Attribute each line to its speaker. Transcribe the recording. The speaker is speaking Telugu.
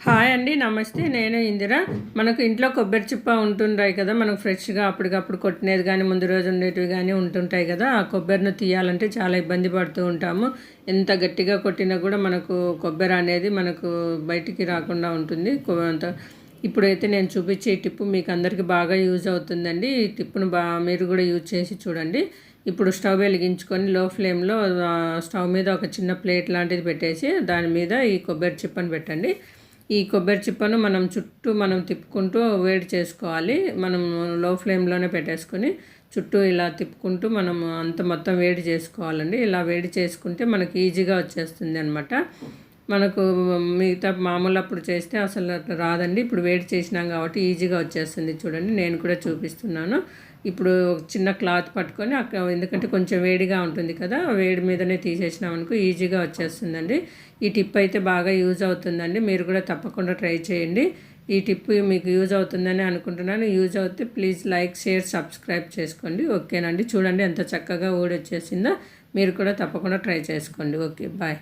Speaker 1: హాయ్ అండి, నమస్తే. నేను ఇందిర. మనకు ఇంట్లో కొబ్బరి చిప్ప ఉంటుంటాయి కదా, మనకు ఫ్రెష్గా అప్పటికప్పుడు కొట్టినది కానీ ముందు రోజు ఉండేటివి కానీ ఉంటుంటాయి కదా. ఆ కొబ్బరిని తీయాలంటే చాలా ఇబ్బంది పడుతూ ఉంటాము. ఎంత గట్టిగా కొట్టినా కూడా మనకు కొబ్బరి అనేది మనకు బయటికి రాకుండా ఉంటుంది. ఇప్పుడైతే నేను చూపించే ఈ టిప్పు మీకు అందరికీ బాగా యూజ్ అవుతుందండి. ఈ టిప్పును మీరు కూడా యూజ్ చేసి చూడండి. ఇప్పుడు స్టవ్ వెలిగించుకొని లో ఫ్లేమ్లో స్టవ్ మీద ఒక చిన్న ప్లేట్ లాంటిది పెట్టేసి దాని మీద ఈ కొబ్బరి చిప్పను పెట్టండి. ఈ కొబ్బరి చిప్పను మనం తిప్పుకుంటూ వేడి చేసుకోవాలి. మనం లో ఫ్లేమ్లోనే పెట్టేసుకొని చుట్టూ ఇలా తిప్పుకుంటూ మనం మొత్తం వేడి చేసుకోవాలండి. ఇలా వేడి చేసుకుంటే మనకి ఈజీగా వచ్చేస్తుంది అనమాట. మనకు మిగతా మామూలు అప్పుడు చేస్తే అసలు రాదండి. ఇప్పుడు వేడి చేసినాం కాబట్టి ఈజీగా వచ్చేస్తుంది. చూడండి, నేను కూడా చూపిస్తున్నాను. ఇప్పుడు చిన్న క్లాత్ పట్టుకొని ఎందుకంటే కొంచెం వేడిగా ఉంటుంది కదా, వేడి మీదనే తీసేసినాం అనుకో ఈజీగా వచ్చేస్తుందండి. ఈ టిప్ అయితే బాగా యూజ్ అవుతుందండి. మీరు కూడా తప్పకుండా ట్రై చేయండి. ఈ టిప్ మీకు యూజ్ అవుతుందని అనుకుంటున్నాను. యూజ్ అవుతే ప్లీజ్ లైక్, షేర్, సబ్స్క్రైబ్ చేసుకోండి. ఓకేనండి. చూడండి ఎంత చక్కగా ఊడొచ్చేసిందో. మీరు కూడా తప్పకుండా ట్రై చేసుకోండి. Okay, bye.